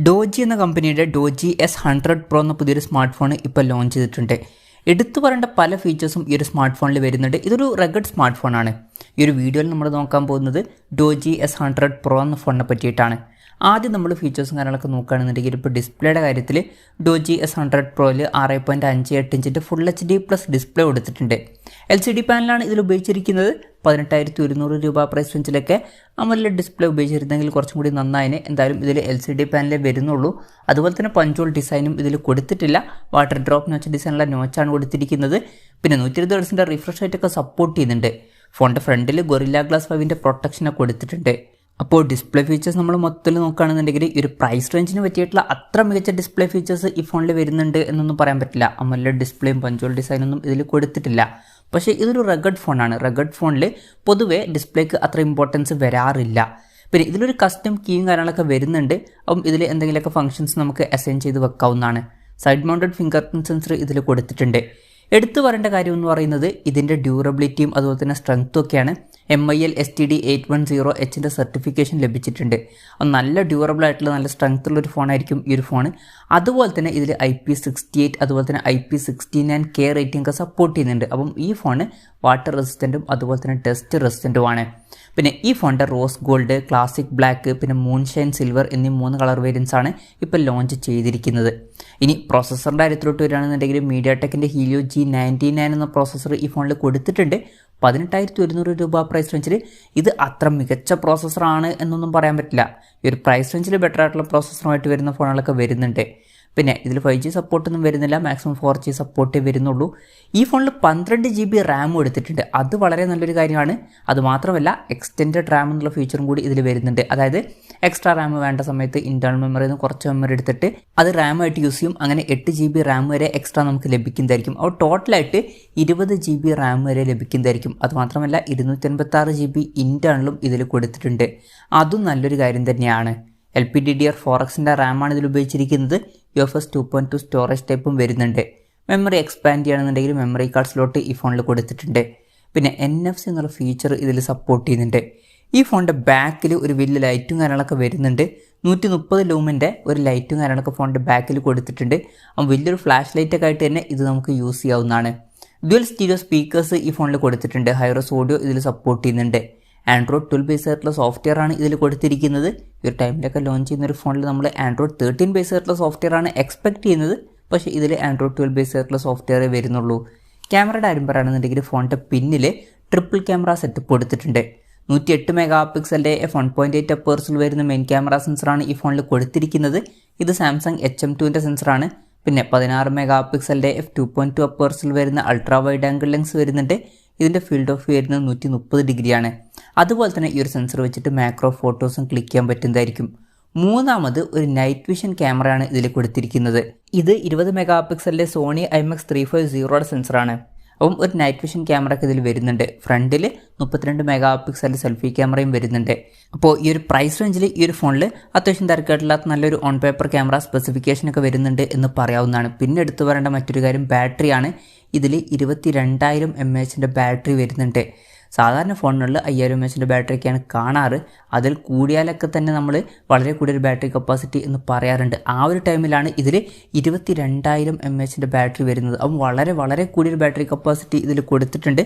Doji എന്ന കമ്പനിയുടെ doji S100 Pro എന്ന പുതിയൊരു സ്മാർട്ട് ഫോൺ ഇപ്പോൾ ലോഞ്ച് ചെയ്തിട്ടുണ്ട്. എടുത്തു പറയേണ്ട പല ഫീച്ചേഴ്സും ഈ ഒരു സ്മാർട്ട് ഫോണിൽ വരുന്നുണ്ട്. ഇതൊരു റഗഡ് സ്മാർട്ട് ഫോണാണ്. ഈ ഒരു വീഡിയോയിൽ നമ്മൾ നോക്കാൻ പോകുന്നത് ഡോജി S100 Pro എന്ന ഫോണിനെ പറ്റിയിട്ടാണ്. ആദ്യം നമ്മൾ ഫീച്ചേഴ്സും കാര്യങ്ങളൊക്കെ നോക്കുകയാണെന്നുണ്ടെങ്കിൽ ഇപ്പോൾ ഡിസ്പ്ലേയുടെ കാര്യത്തിൽ ഡോജി S100 Proയിൽ 6.58 ഇഞ്ചിൻ്റെ ഫുൾ HD+ ഡിസ്പ്ലേ കൊടുത്തിട്ടുണ്ട്. LCD പാനലാണ് ഇതിൽ ഉപയോഗിച്ചിരിക്കുന്നത്. 18,100 രൂപ പ്രൈസ് റേഞ്ചിലൊക്കെ AMOLED ഡിസ്പ്ലേ ഉപയോഗിച്ചിരുന്നെങ്കിൽ കുറച്ചും കൂടി നന്നായിന്. എന്തായാലും ഇതിൽ LCD പാനലേ വരുന്നുള്ളൂ. അതുപോലെ തന്നെ പഞ്ചോൾ ഡിസൈനും ഇതിൽ കൊടുത്തിട്ടില്ല. വാട്ടർ ഡ്രോപ്പ് നോച്ച് ഡിസൈനുള്ള നോച്ചാണ് കൊടുത്തിരിക്കുന്നത്. പിന്നെ 120 Hz റിഫ്രഷ് റേറ്റൊക്കെ സപ്പോർട്ട് ചെയ്യുന്നുണ്ട്. ഫോണിൻ്റെ ഫ്രണ്ടിൽ ഗൊറില്ല ഗ്ലാസ് 5ൻ്റെ പ്രൊട്ടക്ഷനൊക്കെ കൊടുത്തിട്ടുണ്ട്. അപ്പോൾ ഡിസ്പ്ലേ ഫീച്ചേഴ്സ് നമ്മൾ മൊത്തത്തിൽ നോക്കുകയാണെന്നുണ്ടെങ്കിൽ ഈ ഒരു പ്രൈസ് റേഞ്ചിന് പറ്റിയിട്ടുള്ള അത്ര മികച്ച ഡിസ്പ്ലേ ഫീച്ചേഴ്സ് ഈ ഫോണിൽ വരുന്നുണ്ട് എന്നൊന്നും പറയാൻ പറ്റില്ല. AMOLED ഡിസ്പ്ലേയും പഞ്ചോൾ ഡിസൈനൊന്നും ഇതിൽ കൊടുത്തിട്ടില്ല. പക്ഷേ ഇതൊരു റഗഡ് ഫോണാണ്. റഗഡ് ഫോണിൽ പൊതുവേ ഡിസ്പ്ലേക്ക് അത്ര ഇമ്പോർട്ടൻസ് വരാറില്ല. പിന്നെ ഇതിലൊരു കസ്റ്റം കീയും കാര്യങ്ങളൊക്കെ വരുന്നുണ്ട്. അപ്പം ഇതിൽ എന്തെങ്കിലുമൊക്കെ ഫംഗ്ഷൻസ് നമുക്ക് അസൈൻ ചെയ്ത് വെക്കാവുന്നതാണ്. Side mounted finger print sensor ഇതിൽ കൊടുത്തിട്ടുണ്ട്. എടുത്തു പറയേണ്ട കാര്യം എന്ന് പറയുന്നത് ഇതിൻ്റെ ഡ്യൂറബിലിറ്റിയും അതുപോലെ തന്നെ സ്ട്രെങ്ത്തും ഒക്കെയാണ്. MIL STD 810Hൻ്റെ സർട്ടിഫിക്കേഷൻ ലഭിച്ചിട്ടുണ്ട്. നല്ല ഡ്യൂറബിൾ ആയിട്ടുള്ള നല്ല സ്ട്രെങ്ത് ഉള്ള ഒരു ഫോണായിരിക്കും ഈ ഒരു ഫോൺ. അതുപോലെ തന്നെ ഇതിൽ IP68 അതുപോലെ തന്നെ IP69K റേറ്റിംഗ് ഒക്കെ സപ്പോർട്ട് ചെയ്യുന്നുണ്ട്. അപ്പം ഈ ഫോൺ വാട്ടർ റെസിസ്റ്റൻറ്റും അതുപോലെ തന്നെ ഡസ്റ്റ് റെസിസ്റ്റൻറ്റുമാണ്. പിന്നെ ഈ ഫോണിൻ്റെ റോസ് ഗോൾഡ്, ക്ലാസിക് ബ്ലാക്ക്, പിന്നെ മൂൺഷൈൻ സിൽവർ എന്നീ 3 കളർ വേരിയൻസ് ആണ് ഇപ്പോൾ ലോഞ്ച് ചെയ്തിരിക്കുന്നത്. ഇനി പ്രോസസ്സറിൻ്റെ കാര്യത്തിലോട്ട് വരികയാണെന്നുണ്ടെങ്കിൽ mediatekൻ്റെ helio G99 എന്ന പ്രോസസ്സർ ഈ ഫോണിൽ കൊടുത്തിട്ടുണ്ട്. 18,100 രൂപ പ്രൈസ് റേഞ്ചിൽ ഇത് അത്ര മികച്ച പ്രോസസ്സറാണ് എന്നൊന്നും പറയാൻ പറ്റില്ല. ഈ ഒരു പ്രൈസ് റേഞ്ചിൽ ബെറ്റർ ആയിട്ടുള്ള പ്രോസസ്സറുമായിട്ട് വരുന്ന ഫോണുകളൊക്കെ വരുന്നുണ്ട്. പിന്നെ ഇതിൽ 5G സപ്പോർട്ടൊന്നും വരുന്നില്ല. മാക്സിമം 4G സപ്പോർട്ടേ വരുന്നുള്ളൂ. ഈ ഫോണിൽ 12 GB റാം എടുത്തിട്ടുണ്ട്. അത് വളരെ നല്ലൊരു കാര്യമാണ്. അതുമാത്രമല്ല എക്സ്റ്റെൻഡഡ് റാം എന്നുള്ള ഫീച്ചറും കൂടി ഇതിൽ വരുന്നുണ്ട്. അതായത് എക്സ്ട്രാ റാം വേണ്ട സമയത്ത് ഇൻറ്റേർണൽ മെമ്മറിയിൽ നിന്ന് കുറച്ച് മെമ്മറി എടുത്തിട്ട് അത് റാമായിട്ട് യൂസ് ചെയ്യും. അങ്ങനെ 8 GB റാം വരെ എക്സ്ട്രാ നമുക്ക് ലഭിക്കുന്നതായിരിക്കും. അപ്പോൾ ടോട്ടലായിട്ട് 20 GB റാം വരെ ലഭിക്കുന്നതായിരിക്കും. അതുമാത്രമല്ല 256 GB ഇൻറ്റേർണലും ഇതിൽ കൊടുത്തിട്ടുണ്ട്. അതും നല്ലൊരു കാര്യം തന്നെയാണ്. LPDDR4Xൻ്റെ റാമാണ് ഇതിൽ ഉപയോഗിച്ചിരിക്കുന്നത്. UFS 2.2 സ്റ്റോറേജ് ടൈപ്പും വരുന്നുണ്ട്. മെമ്മറി എക്സ്പാൻഡ് ചെയ്യുകയാണെന്നുണ്ടെങ്കിൽ മെമ്മറി കാർഡ് സ്ലോട്ട് ഈ ഫോണിൽ കൊടുത്തിട്ടുണ്ട്. പിന്നെ NFC എന്നുള്ള ഫീച്ചർ ഇതിൽ സപ്പോർട്ട് ചെയ്യുന്നുണ്ട്. ഈ ഫോണിൻ്റെ ബാക്കിൽ ഒരു വലിയ ലൈറ്റും കാര്യങ്ങളൊക്കെ വരുന്നുണ്ട്. 130 ലൂമിൻ്റെ ഒരു ലൈറ്റും കാര്യങ്ങളൊക്കെ ഫോണിൻ്റെ ബാക്കിൽ കൊടുത്തിട്ടുണ്ട്. അപ്പം വലിയൊരു ഫ്ലാഷ് ലൈറ്റൊക്കെ ആയിട്ട് തന്നെ ഇത് നമുക്ക് യൂസ് ചെയ്യാവുന്നതാണ്. ഡ്യുവൽ സ്റ്റീരിയോ സ്പീക്കേഴ്സ് ഈ ഫോണിൽ കൊടുത്തിട്ടുണ്ട്. ഹൈറോസ് ഓഡിയോ ഇതിൽ സപ്പോർട്ട് ചെയ്യുന്നുണ്ട്. Android 12 ബേസ് ആയിട്ടുള്ള സോഫ്റ്റ്വെയർ ആണ് ഇതിൽ കൊടുത്തിരിക്കുന്നത്. ഈ ഒരു ടൈമിലൊക്കെ ലോഞ്ച് ചെയ്യുന്ന ഒരു ഫോണിൽ നമ്മൾ Android 13 ബേസ് ആയിട്ടുള്ള സോഫ്റ്റ്വെയർ ആണ് എക്സ്പെക്ട് ചെയ്യുന്നത്. പക്ഷേ ഇതിൽ Android 12 ബേസ് ആയിട്ടുള്ള സോഫ്റ്റ്വെയർ വരുന്നുള്ളൂ. ക്യാമറയുടെ കാര്യം പറയുകയാണെന്നുണ്ടെങ്കിൽ ഫോണിൻ്റെ പിന്നിൽ ട്രിപ്പിൾ ക്യാമറ സെറ്റപ്പ് കൊടുത്തിട്ടുണ്ട്. 108 MP f1.8 അപ്പേഴ്സിൽ വരുന്ന മെയിൻ ക്യാമറ സെൻസറാണ് ഈ ഫോണിൽ കൊടുത്തിരിക്കുന്നത്. ഇത് സാംസങ് HM2ൻ്റെ സെൻസറാണ്. പിന്നെ 16 MP f2.2 അപ്പേഴ്സിൽ വരുന്ന അൾട്രാ വൈഡ് ആംഗിൾ ലെൻസ് വരുന്നുണ്ട്. ഇതിൻ്റെ ഫീൽഡ് ഓഫ് വ്യൂ വരുന്നത് 130 ഡിഗ്രിയാണ്. അതുപോലെ തന്നെ ഈ ഒരു സെൻസർ വെച്ചിട്ട് മാക്രോ ഫോട്ടോസും ക്ലിക്ക് ചെയ്യാൻ പറ്റുന്നതായിരിക്കും. മൂന്നാമത് ഒരു നൈറ്റ് വിഷൻ ക്യാമറയാണ് ഇതിൽ കൊടുത്തിരിക്കുന്നത്. ഇത് 20 MP സോണി IMX350യുടെ സെൻസറാണ്. അപ്പം ഒരു നൈറ്റ് വിഷൻ ക്യാമറ ഒക്കെ ഇതിൽ വരുന്നുണ്ട്. ഫ്രണ്ടിൽ 32 MP സെൽഫി ക്യാമറയും വരുന്നുണ്ട്. അപ്പോൾ ഈ ഒരു പ്രൈസ് റേഞ്ചിൽ ഈ ഒരു ഫോണിൽ അത്യാവശ്യം തിരക്കായിട്ടുള്ള നല്ലൊരു ഓൺ പേപ്പർ ക്യാമറ സ്പെസിഫിക്കേഷനൊക്കെ വരുന്നുണ്ട് എന്ന് പറയാവുന്നതാണ്. പിന്നെ എടുത്തു പറയേണ്ട മറ്റൊരു കാര്യം ബാറ്ററിയാണ്. ഇതിൽ 22,000 mAhൻ്റെ ബാറ്ററി വരുന്നുണ്ട്. സാധാരണ ഫോണുകളിൽ 5,000 mAhൻ്റെ ബാറ്ററിയൊക്കെയാണ് കാണാറ്. അതിൽ കൂടിയാലൊക്കെ തന്നെ നമ്മൾ വളരെ കൂടിയൊരു ബാറ്ററി കപ്പാസിറ്റി എന്ന് പറയാറുണ്ട്. ആ ഒരു ടൈമിലാണ് ഇതിൽ 22,000 mAhൻ്റെ ബാറ്ററി വരുന്നത്. അപ്പം വളരെ വളരെ കൂടിയൊരു ബാറ്ററി കപ്പാസിറ്റി ഇതിൽ കൊടുത്തിട്ടുണ്ട്.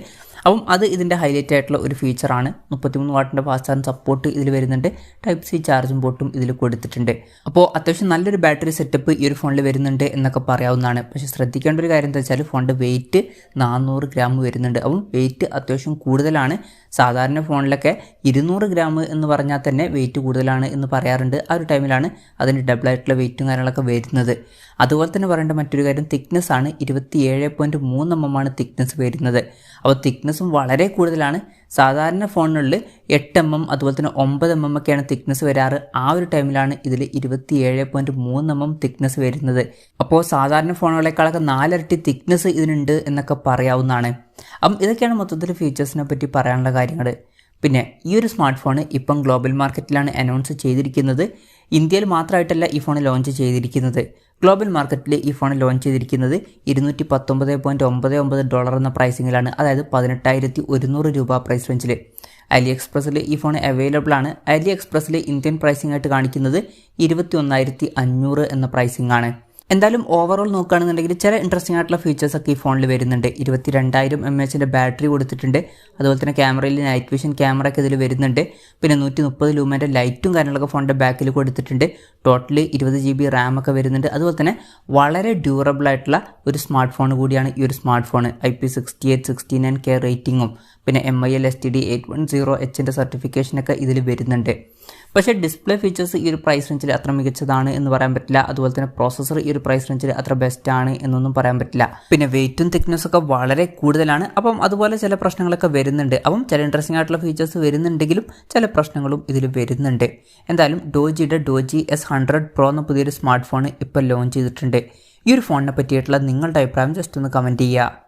അപ്പം അത് ഇതിൻ്റെ ഹൈലൈറ്റ് ആയിട്ടുള്ള ഒരു ഫീച്ചറാണ്. 33 വാട്ടിൻ്റെ ഫാസ്റ്റ് ചാർജ് സപ്പോർട്ട് ഇതിൽ വരുന്നുണ്ട്. Type-C ചാർജിംഗ് പോർട്ടും ഇതിൽ കൊടുത്തിട്ടുണ്ട്. അപ്പോൾ അത്യാവശ്യം നല്ലൊരു ബാറ്ററി സെറ്റപ്പ് ഈ ഒരു ഫോണിൽ വരുന്നുണ്ട് എന്നൊക്കെ പറയാവുന്നതാണ്. പക്ഷേ ശ്രദ്ധിക്കേണ്ട ഒരു കാര്യം എന്താ വെച്ചാൽ ഫോണിൻ്റെ വെയിറ്റ് 400 ഗ്രാം വരുന്നുണ്ട്. അപ്പം വെയിറ്റ് അത്യാവശ്യം കൂടുതലാണ്. സാധാരണ ഫോണിലൊക്കെ 200 ഗ്രാം എന്ന് പറഞ്ഞാൽ തന്നെ വെയിറ്റ് കൂടുതലാണ് എന്ന് പറയാറുണ്ട്. ആ ഒരു ടൈമിലാണ് അതിൻ്റെ ഡബിളായിട്ടുള്ള വെയിറ്റും കാര്യങ്ങളൊക്കെ വരുന്നത്. അതുപോലെ തന്നെ പറയേണ്ട മറ്റൊരു കാര്യം തിക്നെസ് ആണ്. 27.3 mm ആണ് തിക്നെസ് വരുന്നത്. അപ്പോൾ തിക്നെസ്സും വളരെ കൂടുതലാണ്. സാധാരണ ഫോണുകളിൽ 8 mm അതുപോലെ തന്നെ 9 mm ഒക്കെയാണ് തിക്നെസ് വരാറ്. ആ ഒരു ടൈമിലാണ് ഇതിൽ 27.3 mm തിക്നെസ് വരുന്നത്. അപ്പോൾ സാധാരണ ഫോണുകളെക്കാളൊക്കെ 4 ഇരട്ടി തിക്നെസ് ഇതിനുണ്ട് എന്നൊക്കെ പറയാവുന്നതാണ്. അപ്പം ഇതൊക്കെയാണ് മൊത്തത്തിൽ ഫീച്ചേഴ്സിനെ പറ്റി പറയാനുള്ള കാര്യങ്ങൾ. പിന്നെ ഈ ഒരു സ്മാർട്ട് ഫോൺ ഇപ്പം ഗ്ലോബൽ മാർക്കറ്റിലാണ് അനൗൺസ് ചെയ്തിരിക്കുന്നത്. ഇന്ത്യയിൽ മാത്രമായിട്ടല്ല ഈ ഫോൺ ലോഞ്ച് ചെയ്തിരിക്കുന്നത്. ഗ്ലോബൽ മാർക്കറ്റിൽ ഈ ഫോൺ ലോഞ്ച് ചെയ്തിരിക്കുന്നത് $219.99 എന്ന പ്രൈസിങ്ങിലാണ്. അതായത് 18,100 രൂപ പ്രൈസ് റേഞ്ചിൽ. അലി എക്സ്പ്രസ്സിൽ ഈ ഫോൺ അവൈലബിൾ ആണ്. അലി എക്സ്പ്രസ്സിൽ ഇന്ത്യൻ പ്രൈസിംഗ് ആയിട്ട് കാണിക്കുന്നത് 21,500 എന്ന പ്രൈസിംഗ് ആണ്. എന്തായാലും ഓവറോൾ നോക്കുകയാണെന്നുണ്ടെങ്കിൽ ചില ഇൻട്രസ്റ്റിംഗ് ആയിട്ടുള്ള ഫീച്ചേഴ്സ് ഒക്കെ ഈ ഫോണിൽ വരുന്നുണ്ട്. 22,000 mAh ബാറ്ററി കൊടുത്തിട്ടുണ്ട്. അതുപോലെ തന്നെ ക്യാമറയിൽ നൈറ്റ് വിഷൻ ക്യാമറ ഒക്കെ ഇതിൽ വരുന്നുണ്ട്. പിന്നെ 130 ലൂമൻ്റെ ലൈറ്റും കാര്യങ്ങളൊക്കെ ഫോണിൻ്റെ ബാക്കിൽ കൊടുത്തിട്ടുണ്ട്. ടോട്ടൽ 20 GB റാം ഒക്കെ വരുന്നുണ്ട്. അതുപോലെ തന്നെ വളരെ ഡ്യൂറബിൾ ആയിട്ടുള്ള ഒരു സ്മാർട്ട് ഫോൺ കൂടിയാണ് ഈ ഒരു സ്മാർട്ട് ഫോൺ. IP68 69K റേറ്റിംഗും പിന്നെ MIL STD 810H സർട്ടിഫിക്കേഷനൊക്കെ ഇതിൽ വരുന്നുണ്ട്. പക്ഷേ ഡിസ്പ്ലേ ഫീച്ചേഴ്സ് ഈ ഒരു പ്രൈസ് റേഞ്ചിൽ അത്ര മികച്ചതാണ് എന്ന് പറയാൻ പറ്റില്ല. അതുപോലെ തന്നെ പ്രോസസ്സർ ഈ ഒരു പ്രൈസ് റേഞ്ചിൽ അത്ര ബെസ്റ്റ് ആണ് എന്നൊന്നും പറയാൻ പറ്റില്ല. പിന്നെ വെയിറ്റും തിക്നെസ്സും ഒക്കെ വളരെ കൂടുതലാണ്. അപ്പം അതുപോലെ ചില പ്രശ്നങ്ങളൊക്കെ വരുന്നുണ്ട്. അപ്പം ചില ഇൻട്രസ്റ്റിംഗ് ആയിട്ടുള്ള ഫീച്ചേഴ്സ് വരുന്നുണ്ടെങ്കിലും ചില പ്രശ്നങ്ങളും ഇതിൽ വരുന്നുണ്ട്. എന്തായാലും ഡോജിയുടെ Doogee S100 Pro എന്ന പുതിയൊരു സ്മാർട്ട് ഫോൺ ഇപ്പോൾ ലോഞ്ച് ചെയ്തിട്ടുണ്ട്. ഈ ഒരു ഫോണിനെ പറ്റിയിട്ടുള്ള നിങ്ങളുടെ അഭിപ്രായം ജസ്റ്റ് ഒന്ന് കമൻറ്റ് ചെയ്യുക.